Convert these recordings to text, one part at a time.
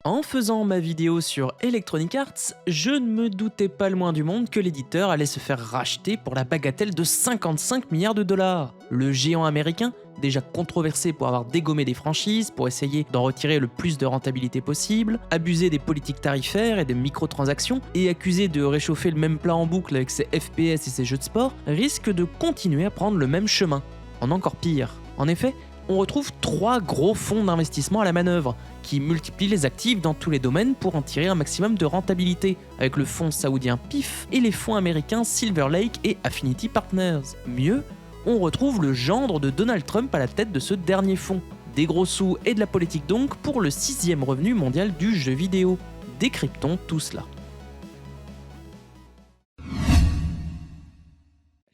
En faisant ma vidéo sur Electronic Arts, je ne me doutais pas le moins du monde que l'éditeur allait se faire racheter pour la bagatelle de 55 milliards de dollars. Le géant américain, déjà controversé pour avoir dégommé des franchises pour essayer d'en retirer le plus de rentabilité possible, abusé des politiques tarifaires et des microtransactions, et accusé de réchauffer le même plat en boucle avec ses FPS et ses jeux de sport, risque de continuer à prendre le même chemin. En encore pire. En effet, on retrouve 3 gros fonds d'investissement à la manœuvre, qui multiplient les actifs dans tous les domaines pour en tirer un maximum de rentabilité, avec le fonds saoudien PIF et les fonds américains Silver Lake et Affinity Partners. Mieux, on retrouve le gendre de Donald Trump à la tête de ce dernier fonds. Des gros sous et de la politique donc pour le 6e revenu mondial du jeu vidéo. Décryptons tout cela.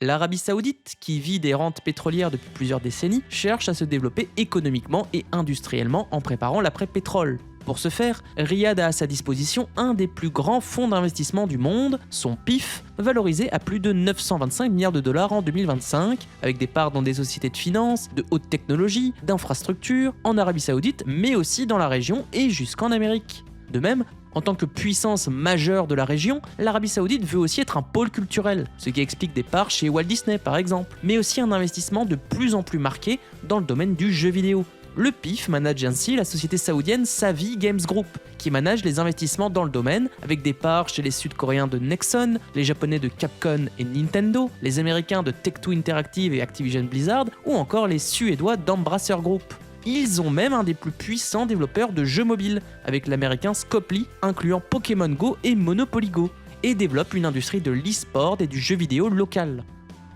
L'Arabie Saoudite, qui vit des rentes pétrolières depuis plusieurs décennies, cherche à se développer économiquement et industriellement en préparant l'après-pétrole. Pour ce faire, Riyad a à sa disposition un des plus grands fonds d'investissement du monde, son PIF, valorisé à plus de 925 milliards de dollars en 2025, avec des parts dans des sociétés de finance, de haute technologie, d'infrastructures, en Arabie Saoudite, mais aussi dans la région et jusqu'en Amérique. De même, en tant que puissance majeure de la région, l'Arabie Saoudite veut aussi être un pôle culturel, ce qui explique des parts chez Walt Disney par exemple, mais aussi un investissement de plus en plus marqué dans le domaine du jeu vidéo. Le PIF manage ainsi la société saoudienne Savi Games Group, qui manage les investissements dans le domaine, avec des parts chez les Sud-Coréens de Nexon, les Japonais de Capcom et Nintendo, les Américains de Take-Two Interactive et Activision Blizzard, ou encore les Suédois d'Embracer Group. Ils ont même un des plus puissants développeurs de jeux mobiles, avec l'américain Scopely, incluant Pokémon Go et Monopoly Go, et développent une industrie de l'e-sport et du jeu vidéo local.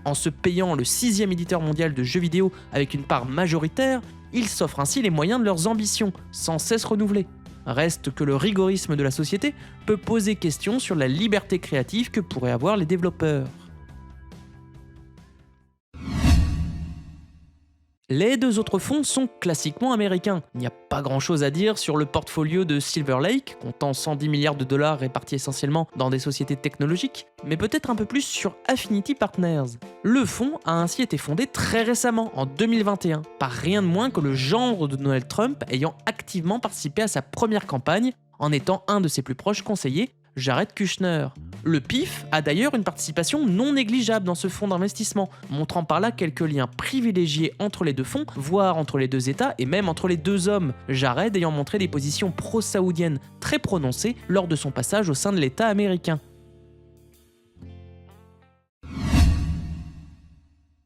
En se payant le 6e éditeur mondial de jeux vidéo avec une part majoritaire, ils s'offrent ainsi les moyens de leurs ambitions, sans cesse renouvelées. Reste que le rigorisme de la société peut poser question sur la liberté créative que pourraient avoir les développeurs. Les 2 autres fonds sont classiquement américains. Il n'y a pas grand chose à dire sur le portfolio de Silver Lake, comptant 110 milliards de dollars répartis essentiellement dans des sociétés technologiques, mais peut-être un peu plus sur Affinity Partners. Le fonds a ainsi été fondé très récemment, en 2021, par rien de moins que le gendre de Donald Trump ayant activement participé à sa première campagne, en étant un de ses plus proches conseillers, Jared Kushner. Le PIF a d'ailleurs une participation non négligeable dans ce fonds d'investissement, montrant par là quelques liens privilégiés entre les 2 fonds, voire entre les 2 États et même entre les 2 hommes, Jared ayant montré des positions pro-saoudiennes très prononcées lors de son passage au sein de l'État américain.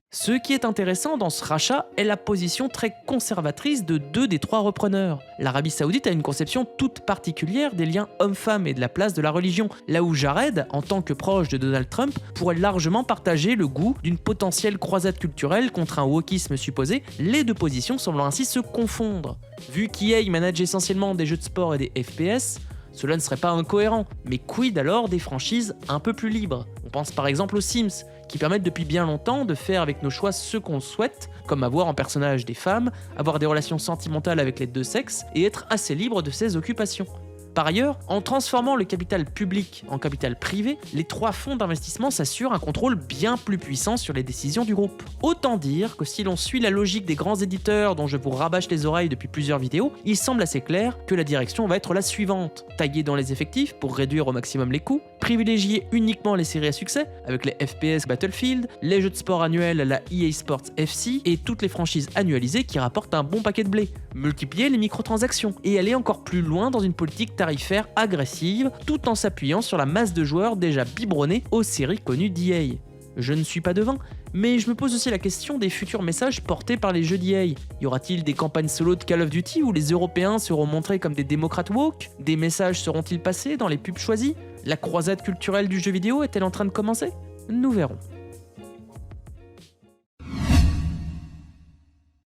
Ce qui est intéressant dans ce rachat est la position très conservatrice de 2 des 3 repreneurs. L'Arabie Saoudite a une conception toute particulière des liens hommes-femmes et de la place de la religion, là où Jared, en tant que proche de Donald Trump, pourrait largement partager le goût d'une potentielle croisade culturelle contre un wokisme supposé, les 2 positions semblant ainsi se confondre. Vu qu'EA manage essentiellement des jeux de sport et des FPS, cela ne serait pas incohérent, mais quid alors des franchises un peu plus libres? On pense par exemple aux Sims, qui permettent depuis bien longtemps de faire avec nos choix ce qu'on souhaite, comme avoir en personnage des femmes, avoir des relations sentimentales avec les 2 sexes et être assez libre de ses occupations. Par ailleurs, en transformant le capital public en capital privé, les 3 fonds d'investissement s'assurent un contrôle bien plus puissant sur les décisions du groupe. Autant dire que si l'on suit la logique des grands éditeurs dont je vous rabâche les oreilles depuis plusieurs vidéos, il semble assez clair que la direction va être la suivante. Tailler dans les effectifs pour réduire au maximum les coûts, privilégier uniquement les séries à succès, avec les FPS Battlefield, les jeux de sport annuels à la EA Sports FC et toutes les franchises annualisées qui rapportent un bon paquet de blé, multiplier les microtransactions et aller encore plus loin dans une politique tarifaire agressive tout en s'appuyant sur la masse de joueurs déjà biberonnés aux séries connues d'EA. Je ne suis pas devin, mais je me pose aussi la question des futurs messages portés par les jeux d'EA. Y aura-t-il des campagnes solo de Call of Duty où les Européens seront montrés comme des démocrates woke? Des messages seront-ils passés dans les pubs choisies? La croisade culturelle du jeu vidéo est-elle en train de commencer? Nous verrons.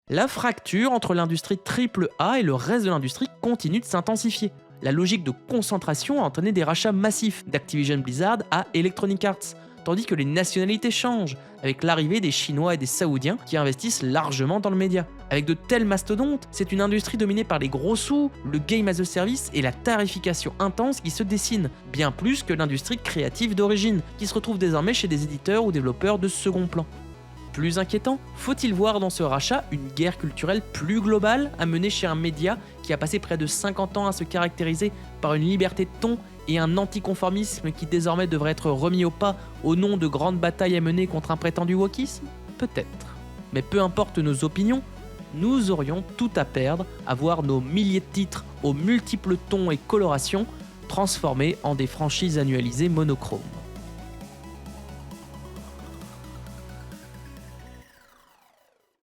La fracture entre l'industrie AAA et le reste de l'industrie continue de s'intensifier. La logique de concentration a entraîné des rachats massifs d'Activision Blizzard à Electronic Arts, tandis que les nationalités changent, avec l'arrivée des Chinois et des Saoudiens qui investissent largement dans le média. Avec de tels mastodontes, c'est une industrie dominée par les gros sous, le game as a service et la tarification intense qui se dessine, bien plus que l'industrie créative d'origine, qui se retrouve désormais chez des éditeurs ou développeurs de second plan. Plus inquiétant, faut-il voir dans ce rachat une guerre culturelle plus globale à mener chez un média qui a passé près de 50 ans à se caractériser par une liberté de ton et un anticonformisme qui désormais devrait être remis au pas au nom de grandes batailles à mener contre un prétendu wokisme? Peut-être. Mais peu importe nos opinions, nous aurions tout à perdre à voir nos milliers de titres aux multiples tons et colorations transformés en des franchises annualisées monochromes.